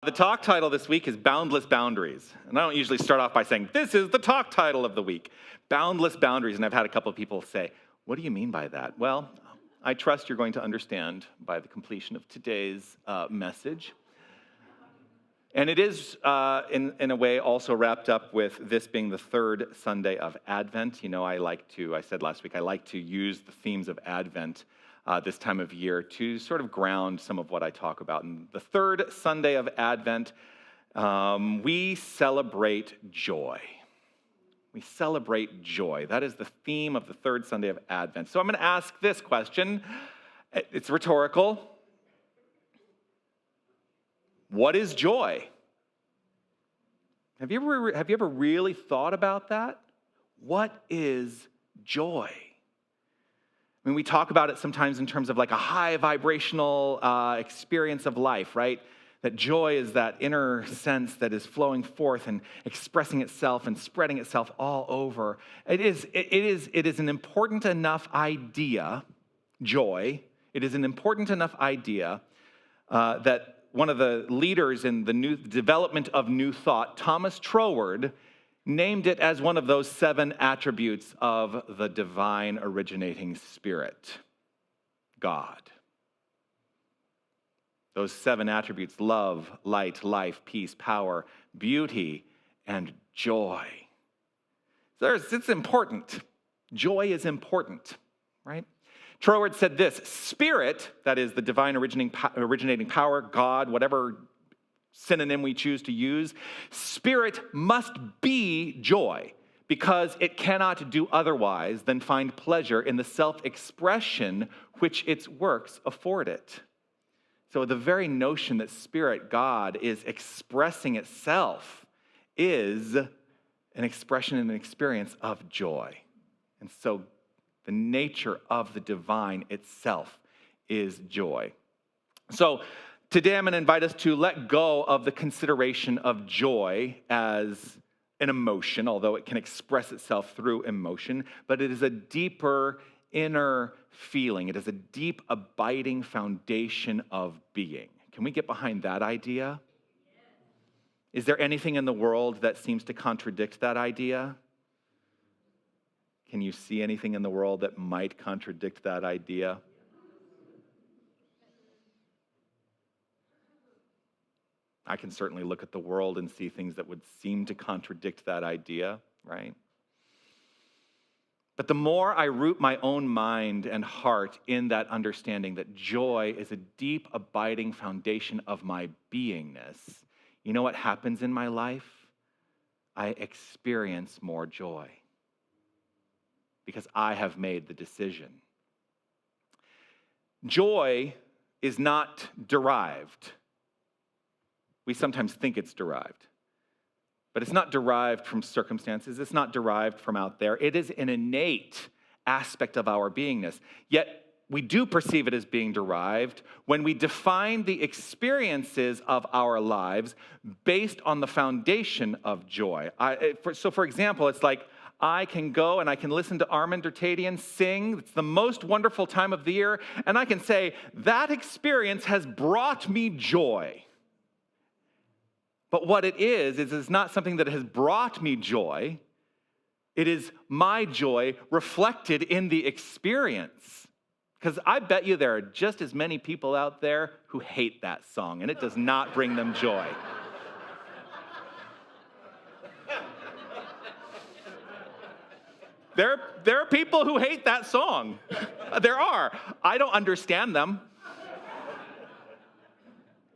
The talk title this week is Boundless Boundaries. And I don't usually start off by saying, this is the talk title of the week, Boundless Boundaries. And I've had a couple of people say, what do you mean by that? Well, I trust you're going to understand by the completion of today's message. And it is, in a way, also wrapped up with this being the third Sunday of Advent. You know, I said last week, I like to use the themes of Advent this time of year to sort of ground some of what I talk about. And the third Sunday of Advent, we celebrate joy. We celebrate joy. That is the theme of the third Sunday of Advent. So I'm going to ask this question. It's rhetorical. What is joy? Have you ever really thought about that? What is joy? I mean, we talk about it sometimes in terms of like a high vibrational experience of life, right? That joy is that inner sense that is flowing forth and expressing itself and spreading itself all over. It is an important enough idea, joy. It is an important enough idea that one of the leaders in the new development of New Thought, Thomas Troward, named it as one of those 7 attributes of the divine originating spirit, God. Those 7 attributes: love, light, life, peace, power, beauty, and joy. It's important. Joy is important, right? Troward said this: spirit, that is the divine originating power, God, whatever synonym we choose to use, spirit must be joy, because it cannot do otherwise than find pleasure in the self-expression which its works afford it. So the very notion that spirit, God, is expressing itself is an expression and an experience of joy. And so the nature of the divine itself is joy. So today I'm going to invite us to let go of the consideration of joy as an emotion, although it can express itself through emotion, but it is a deeper inner feeling. It is a deep, abiding foundation of being. Can we get behind that idea? Is there anything in the world that seems to contradict that idea? Can you see anything in the world that might contradict that idea? I can certainly look at the world and see things that would seem to contradict that idea, right? But the more I root my own mind and heart in that understanding that joy is a deep, abiding foundation of my beingness, you know what happens in my life? I experience more joy because I have made the decision. Joy is not derived. We sometimes think it's derived. But it's not derived from circumstances. It's not derived from out there. It is an innate aspect of our beingness. Yet we do perceive it as being derived when we define the experiences of our lives based on the foundation of joy. So for example, it's like I can go and I can listen to Armand Dertadian sing. It's the most wonderful time of the year. And I can say, that experience has brought me joy. But what it is it's not something that has brought me joy. It is my joy reflected in the experience. Because I bet you there are just as many people out there who hate that song, and it does not bring them joy. There are people who hate that song. There are. I don't understand them.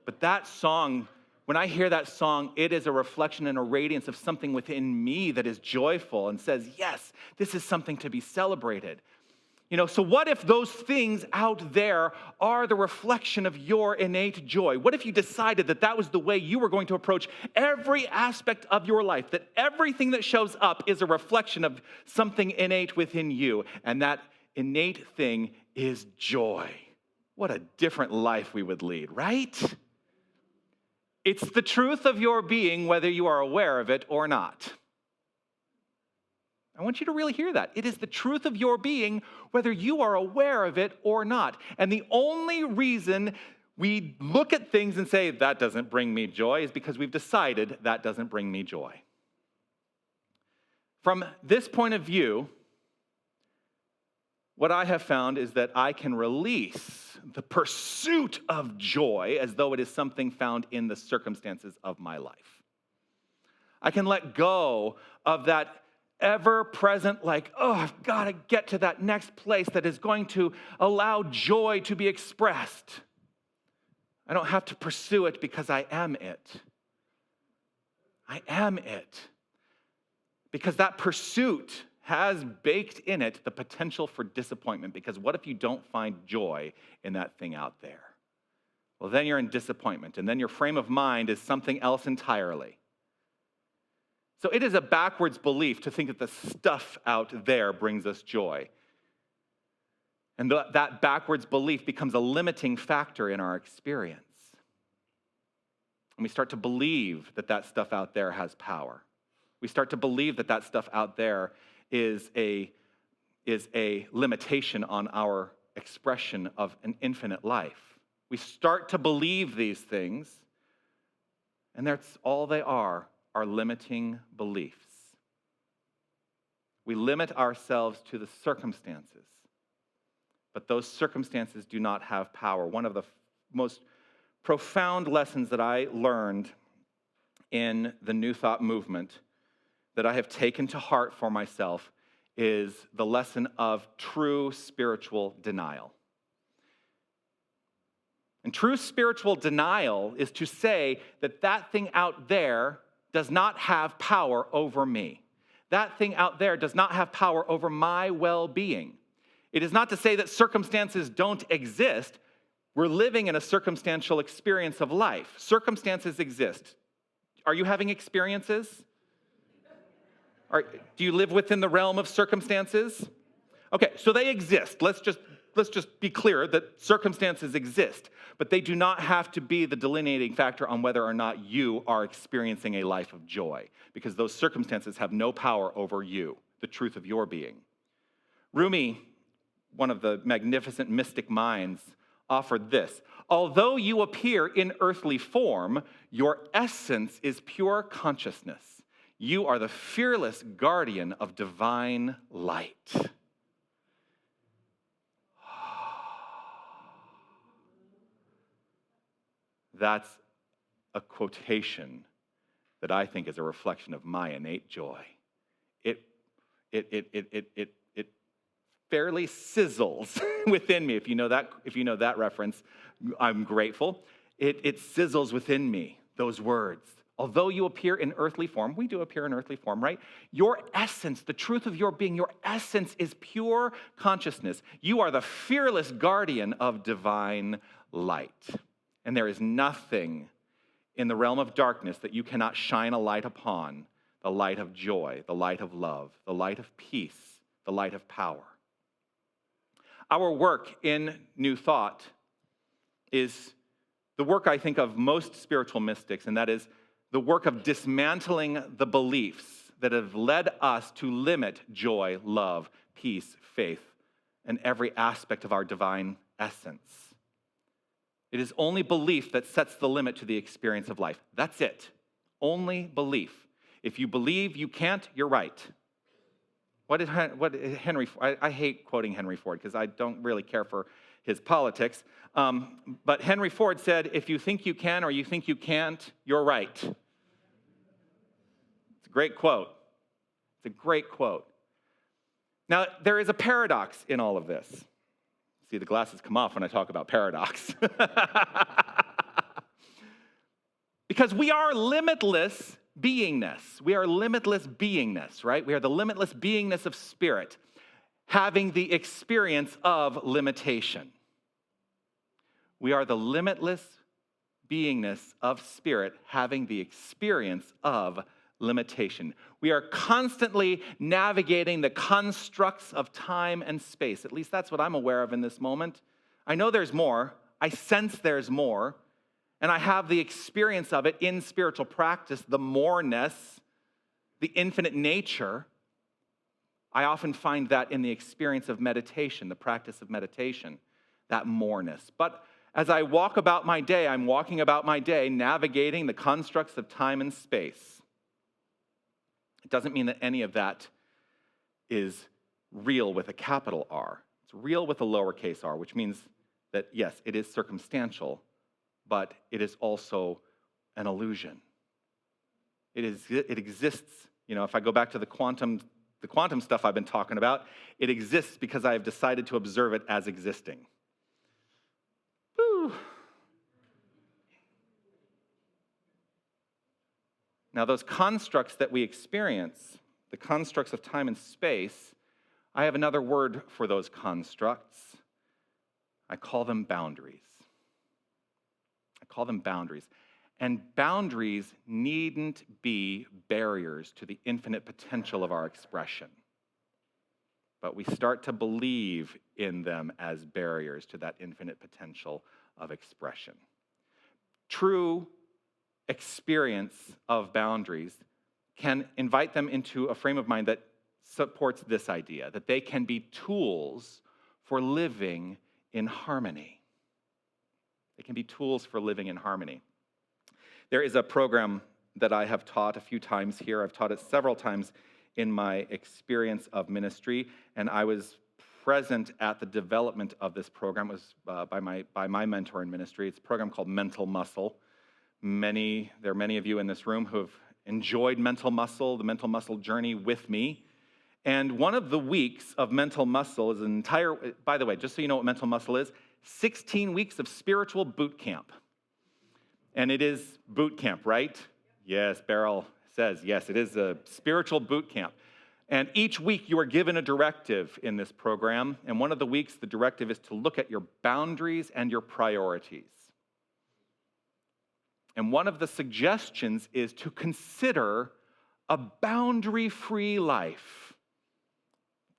But that song, when I hear that song, it is a reflection and a radiance of something within me that is joyful and says, yes, this is something to be celebrated. You know, so what if those things out there are the reflection of your innate joy? What if you decided that that was the way you were going to approach every aspect of your life, that everything that shows up is a reflection of something innate within you, and that innate thing is joy? What a different life we would lead, right? It's the truth of your being, whether you are aware of it or not. I want you to really hear that. It is the truth of your being, whether you are aware of it or not. And the only reason we look at things and say, that doesn't bring me joy, is because we've decided that doesn't bring me joy. From this point of view, what I have found is that I can release the pursuit of joy as though it is something found in the circumstances of my life. I can let go of that ever-present, like, oh, I've got to get to that next place that is going to allow joy to be expressed. I don't have to pursue it because I am it. I am it. Because that pursuit has baked in it the potential for disappointment. Because what if you don't find joy in that thing out there? Well, then you're in disappointment, and then your frame of mind is something else entirely. So it is a backwards belief to think that the stuff out there brings us joy. And that backwards belief becomes a limiting factor in our experience. And we start to believe that that stuff out there has power. We start to believe that that stuff out there is a limitation on our expression of an infinite life. We start to believe these things, and that's all they are limiting beliefs. We limit ourselves to the circumstances, but those circumstances do not have power. One of the most profound lessons that I learned in the New Thought movement that I have taken to heart for myself is the lesson of true spiritual denial. And true spiritual denial is to say that that thing out there does not have power over me. That thing out there does not have power over my well-being. It is not to say that circumstances don't exist. We're living in a circumstantial experience of life. Circumstances exist. Are you having experiences? Do you live within the realm of circumstances? Okay, so they exist. Let's just be clear that circumstances exist, but they do not have to be the delineating factor on whether or not you are experiencing a life of joy, because those circumstances have no power over you, the truth of your being. Rumi, one of the magnificent mystic minds, offered this: although you appear in earthly form, your essence is pure consciousness. You are the fearless guardian of divine light. That's a quotation that I think is a reflection of my innate joy. It fairly sizzles within me. If you know that reference, I'm grateful. It sizzles within me, those words. Although you appear in earthly form, we do appear in earthly form, right? Your essence, the truth of your being, your essence is pure consciousness. You are the fearless guardian of divine light. And there is nothing in the realm of darkness that you cannot shine a light upon, the light of joy, the light of love, the light of peace, the light of power. Our work in New Thought is the work, I think, of most spiritual mystics, and that is the work of dismantling the beliefs that have led us to limit joy, love, peace, faith, and every aspect of our divine essence. It is only belief that sets the limit to the experience of life. That's it. Only belief. If you believe you can't, you're right. I hate quoting Henry Ford because I don't really care for his politics. But Henry Ford said, if you think you can or you think you can't, you're right. It's a great quote. It's a great quote. Now, there is a paradox in all of this. See, the glasses come off when I talk about paradox. Because we are limitless beingness. We are limitless beingness, right? We are the limitless beingness of spirit, having the experience of limitation. We are the limitless beingness of spirit, having the experience of limitation. We are constantly navigating the constructs of time and space. At least that's what I'm aware of in this moment. I know there's more. I sense there's more. And I have the experience of it in spiritual practice, the moreness, the infinite nature. I often find that in the experience of meditation, the practice of meditation, that moreness. But As I walk about my day, I'm walking about my day navigating the constructs of time and space. It doesn't mean that any of that is real with a capital R. It's real with a lowercase r, which means that, yes, it is circumstantial, but it is also an illusion. It exists. If I go back to the quantum stuff I've been talking about, it exists because I have decided to observe it as existing. Whew. Now, those constructs that we experience, the constructs of time and space, I have another word for those constructs. I call them boundaries. And boundaries needn't be barriers to the infinite potential of our expression. But we start to believe in them as barriers to that infinite potential of expression. True experience of boundaries can invite them into a frame of mind that supports this idea, that they can be tools for living in harmony. They can be tools for living in harmony. There is a program that I have taught a few times here. I've taught it several times in my experience of ministry, and I was present at the development of this program. It was by my mentor in ministry. It's a program called Mental Muscle. There are many of you in this room who have enjoyed Mental Muscle, the Mental Muscle journey with me. And one of the weeks of Mental Muscle is an entire, by the way, just so you know what Mental Muscle is, 16 weeks of spiritual boot camp. And it is boot camp, right? Yes, Beryl says, yes, it is a spiritual boot camp. And each week you are given a directive in this program. And one of the weeks, the directive is to look at your boundaries and your priorities. And one of the suggestions is to consider a boundary-free life.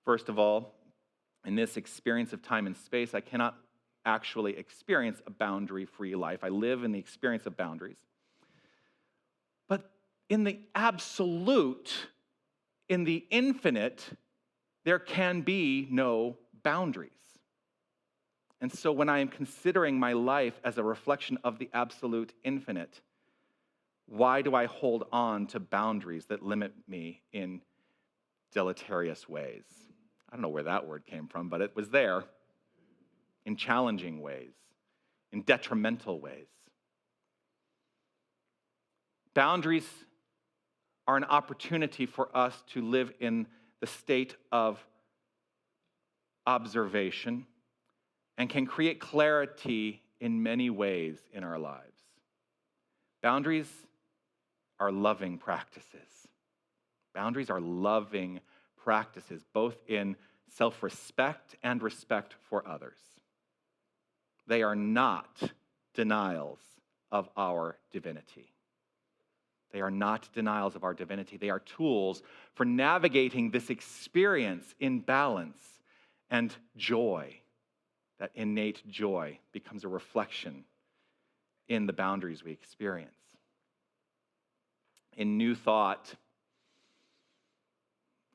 First of all, in this experience of time and space, I cannot actually experience a boundary-free life. I live in the experience of boundaries. But in the absolute, in the infinite, there can be no boundaries. And so when I am considering my life as a reflection of the absolute infinite, why do I hold on to boundaries that limit me in deleterious ways? I don't know where that word came from, but it was there. In challenging ways, in detrimental ways. Boundaries are an opportunity for us to live in the state of observation and can create clarity in many ways in our lives. Boundaries are loving practices. Boundaries are loving practices, both in self-respect and respect for others. They are not denials of our divinity. They are not denials of our divinity. They are tools for navigating this experience in balance and joy. That innate joy becomes a reflection in the boundaries we experience. In New Thought,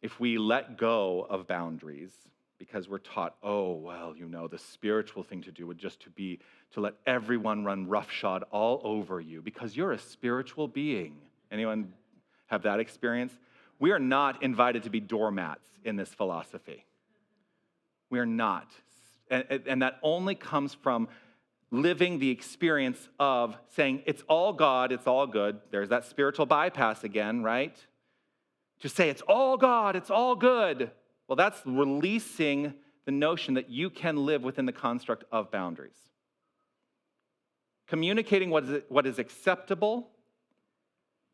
if we let go of boundaries, because we're taught, the spiritual thing to do would just to let everyone run roughshod all over you because you're a spiritual being. Anyone have that experience? We are not invited to be doormats in this philosophy. We are not. And that only comes from living the experience of saying, it's all God, it's all good. There's that spiritual bypass again, right? To say, it's all God, it's all good. Well, that's releasing the notion that you can live within the construct of boundaries. Communicating what is acceptable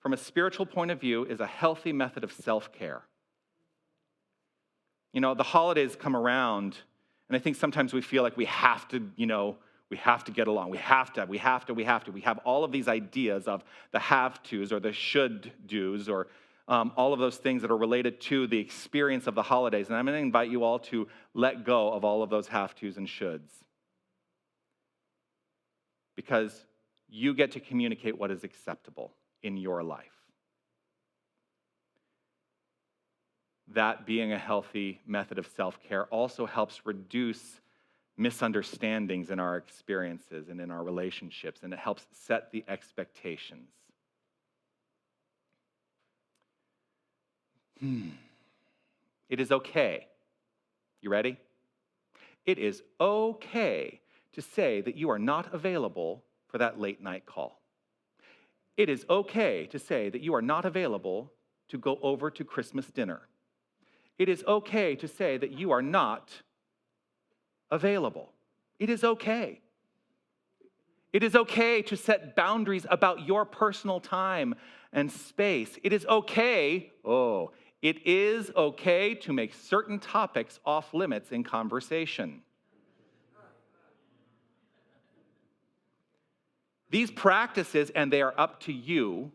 from a spiritual point of view is a healthy method of self-care. The holidays come around, and I think sometimes we feel like we have to get along. We have to. We have all of these ideas of the have-tos or the should-dos or all of those things that are related to the experience of the holidays. And I'm going to invite you all to let go of all of those have-tos and shoulds. Because you get to communicate what is acceptable in your life. That being a healthy method of self-care also helps reduce misunderstandings in our experiences and in our relationships, and it helps set the expectations. It is okay. You ready? It is okay to say that you are not available for that late night call. It is okay to say that you are not available to go over to Christmas dinner. It is okay to say that you are not available. It is okay. It is okay to set boundaries about your personal time and space. It is okay, it is okay to make certain topics off limits in conversation. These practices, and they are up to you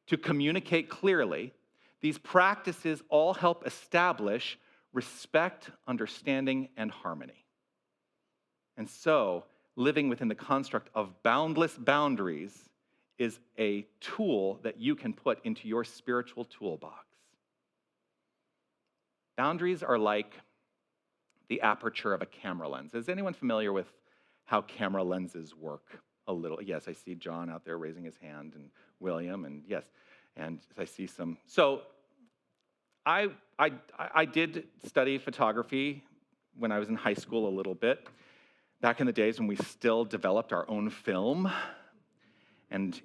to communicate clearly, these practices all help establish respect, understanding, and harmony. And so, living within the construct of boundless boundaries is a tool that you can put into your spiritual toolbox. Boundaries are like the aperture of a camera lens. Is anyone familiar with how camera lenses work? A little. Yes, I see John out there raising his hand, and William, and yes, and I see some. So I did study photography when I was in high school a little bit, back in the days when we still developed our own film, and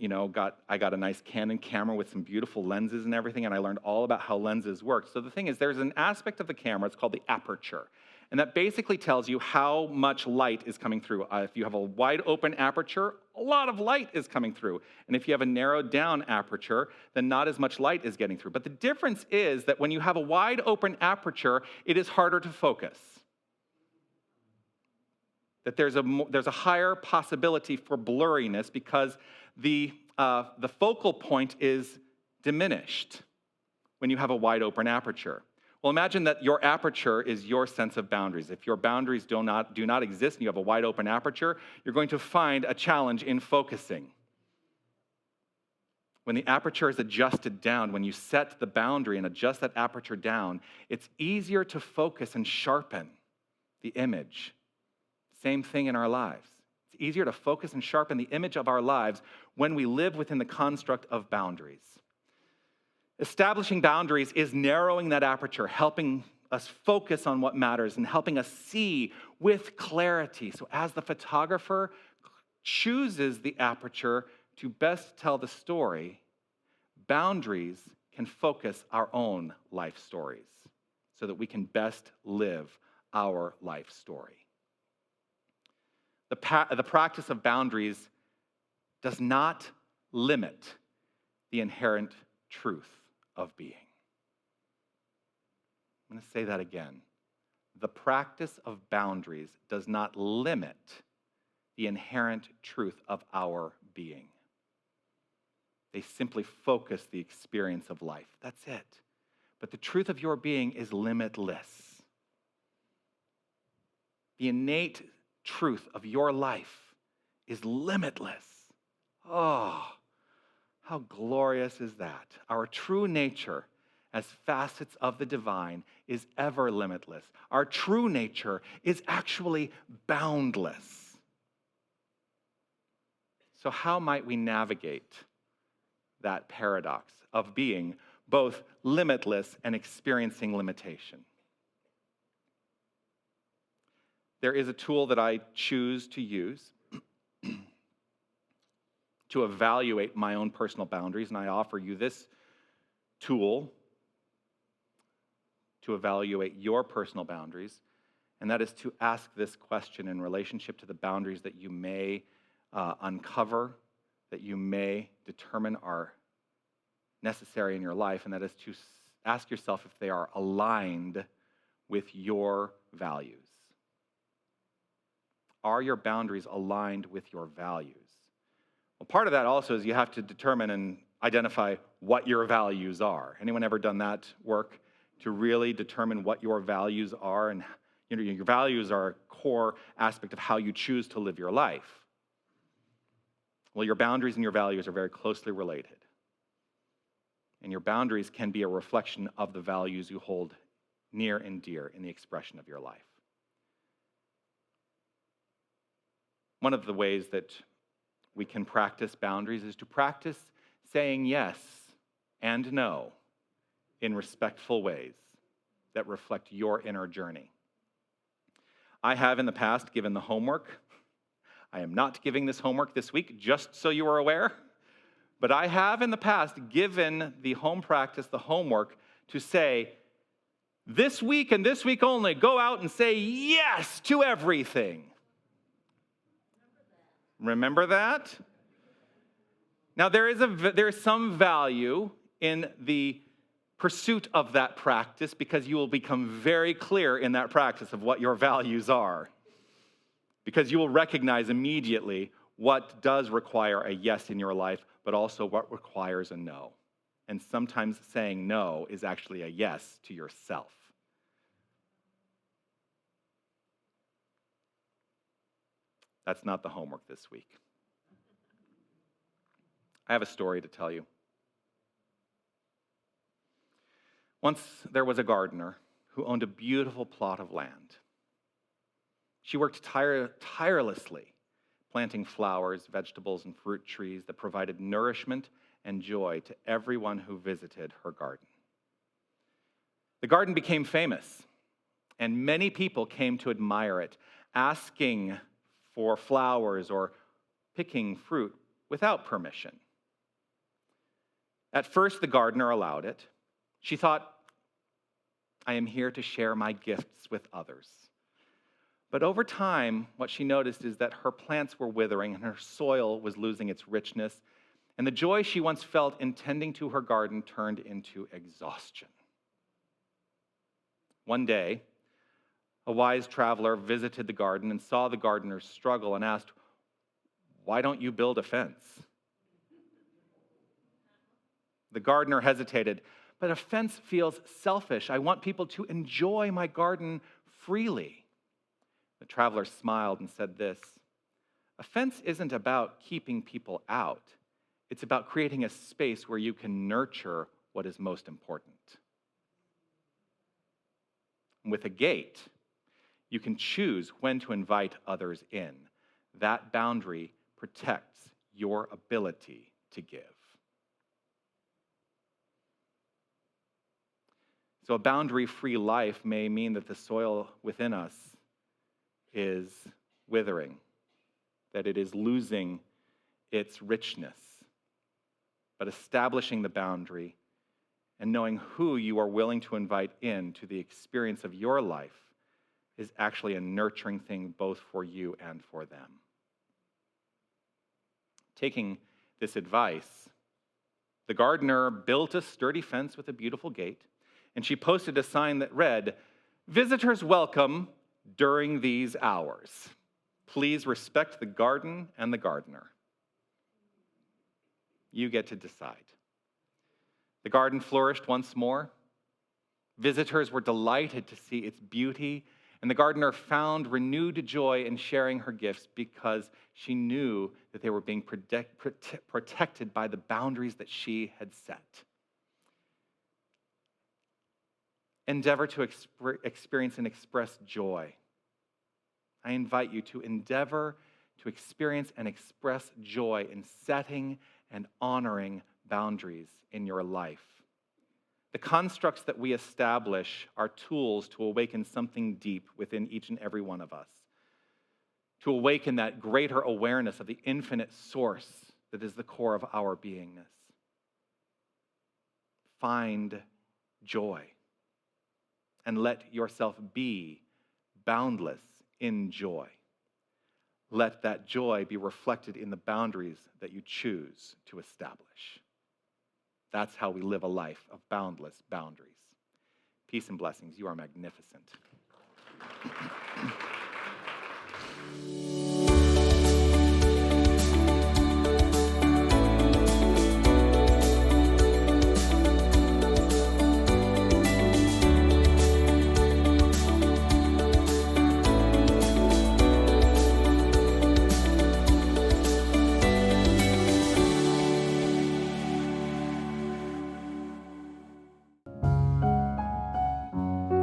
I got a nice Canon camera with some beautiful lenses and everything, and I learned all about how lenses work. So the thing is, there's an aspect of the camera, it's called the aperture. And that basically tells you how much light is coming through. If you have a wide open aperture, a lot of light is coming through. And if you have a narrowed down aperture, then not as much light is getting through. But the difference is that when you have a wide open aperture, it is harder to focus. That there's a higher possibility for blurriness because the focal point is diminished when you have a wide open aperture. Well, imagine that your aperture is your sense of boundaries. If your boundaries do not exist and you have a wide open aperture, you're going to find a challenge in focusing. When the aperture is adjusted down, when you set the boundary and adjust that aperture down, it's easier to focus and sharpen the image. Same thing in our lives. It's easier to focus and sharpen the image of our lives when we live within the construct of boundaries. Establishing boundaries is narrowing that aperture, helping us focus on what matters and helping us see with clarity. So as the photographer chooses the aperture to best tell the story, boundaries can focus our own life stories so that we can best live our life story. The practice of boundaries does not limit the inherent truth of being. I'm going to say that again. The practice of boundaries does not limit the inherent truth of our being. They simply focus the experience of life. That's it. But the truth of your being is limitless. The innate truth of your life is limitless. Oh, how glorious is that? Our true nature as facets of the divine is ever limitless. Our true nature is actually boundless. So how might we navigate that paradox of being both limitless and experiencing limitation? There is a tool that I choose to use to evaluate my own personal boundaries, and I offer you this tool to evaluate your personal boundaries, and that is to ask this question in relationship to the boundaries that you may uncover, that you may determine are necessary in your life, and that is to ask yourself if they are aligned with your values. Are your boundaries aligned with your values? Well, part of that also is you have to determine and identify what your values are. Anyone ever done that work to really determine what your values are? And your values are a core aspect of how you choose to live your life. Well, your boundaries and your values are very closely related. And your boundaries can be a reflection of the values you hold near and dear in the expression of your life. One of the ways that we can practice boundaries is to practice saying yes and no in respectful ways that reflect your inner journey. I have in the past given the homework. I am not giving this homework this week, just so you are aware. But I have in the past given the home practice, the homework, to say, this week and this week only, go out and say yes to everything. Remember that? Now, there is some value in the pursuit of that practice because you will become very clear in that practice of what your values are. Because you will recognize immediately what does require a yes in your life, but also what requires a no. And sometimes saying no is actually a yes to yourself. That's not the homework this week. I have a story to tell you. Once there was a gardener who owned a beautiful plot of land. She worked tirelessly, planting flowers, vegetables, and fruit trees that provided nourishment and joy to everyone who visited her garden. The garden became famous, and many people came to admire it, asking for flowers or picking fruit without permission. At first, the gardener allowed it. She thought, I am here to share my gifts with others. But over time, what she noticed is that her plants were withering and her soil was losing its richness, and the joy she once felt in tending to her garden turned into exhaustion. One day, a wise traveler visited the garden and saw the gardener's struggle and asked, "Why don't you build a fence?" The gardener hesitated, "But a fence feels selfish. I want people to enjoy my garden freely." The traveler smiled and said this, "A fence isn't about keeping people out. It's about creating a space where you can nurture what is most important." With a gate, you can choose when to invite others in. That boundary protects your ability to give. So a boundary-free life may mean that the soil within us is withering, that it is losing its richness. But establishing the boundary and knowing who you are willing to invite into the experience of your life is actually a nurturing thing both for you and for them. Taking this advice, the gardener built a sturdy fence with a beautiful gate, and she posted a sign that read, "Visitors welcome during these hours. Please respect the garden and the gardener." You get to decide. The garden flourished once more. Visitors were delighted to see its beauty, and the gardener found renewed joy in sharing her gifts because she knew that they were being protected by the boundaries that she had set. Endeavor to experience and express joy. I invite you to endeavor to experience and express joy in setting and honoring boundaries in your life. The constructs that we establish are tools to awaken something deep within each and every one of us, to awaken that greater awareness of the infinite source that is the core of our beingness. Find joy and let yourself be boundless in joy. Let that joy be reflected in the boundaries that you choose to establish. That's how we live a life of boundless boundaries. Peace and blessings. You are magnificent.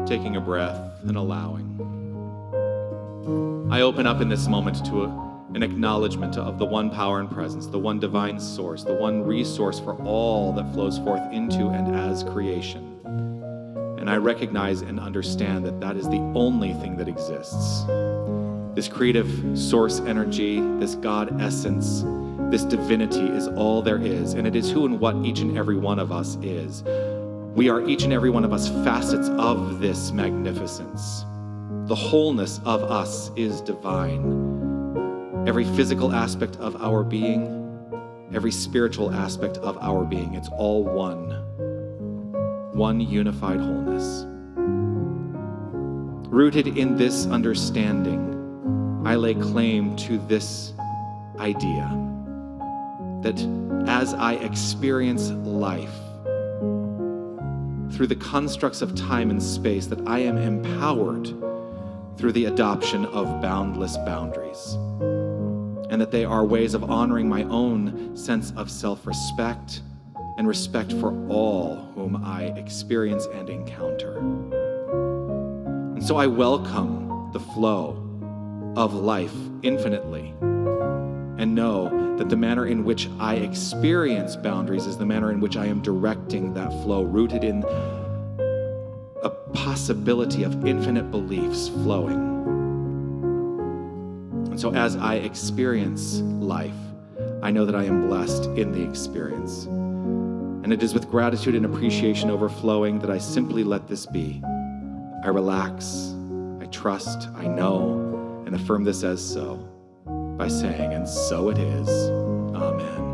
Taking a breath and allowing. I open up in this moment to an acknowledgement of the one power and presence, the one divine source, the one resource for all that flows forth into and as creation. And I recognize and understand that that is the only thing that exists. This creative source energy, this God essence, this divinity is all there is, and it is who and what each and every one of us is. We are each and every one of us facets of this magnificence. The wholeness of us is divine. Every physical aspect of our being, every spiritual aspect of our being, it's all one unified wholeness. Rooted in this understanding, I lay claim to this idea that as I experience life through the constructs of time and space, that I am empowered through the adoption of boundless boundaries, and that they are ways of honoring my own sense of self-respect and respect for all whom I experience and encounter. And so I welcome the flow of life infinitely, and know that the manner in which I experience boundaries is the manner in which I am directing that flow, rooted in a possibility of infinite beliefs flowing. And so as I experience life, I know that I am blessed in the experience. And it is with gratitude and appreciation overflowing that I simply let this be. I relax, I trust, I know, and affirm this as so, by saying, and so it is. Amen.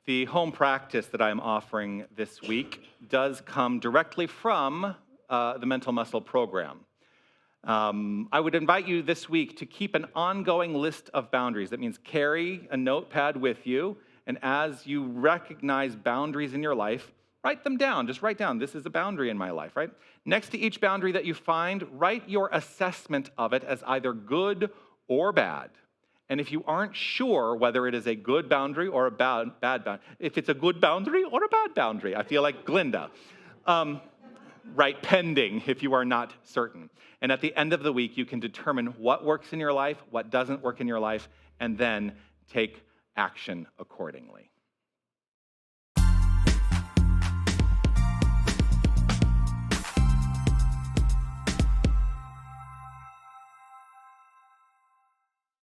The home practice that I'm offering this week does come directly from the Mental Muscle program. I would invite you this week to keep an ongoing list of boundaries. That means carry a notepad with you, and as you recognize boundaries in your life, write them down. Just write down, this is a boundary in my life, right? Next to each boundary that you find, write your assessment of it as either good or bad. And if you aren't sure whether it is a good boundary or a bad boundary, if it's a good boundary or a bad boundary, I feel like Glinda. Write pending if you are not certain. And at the end of the week, you can determine what works in your life, what doesn't work in your life, and then take action accordingly.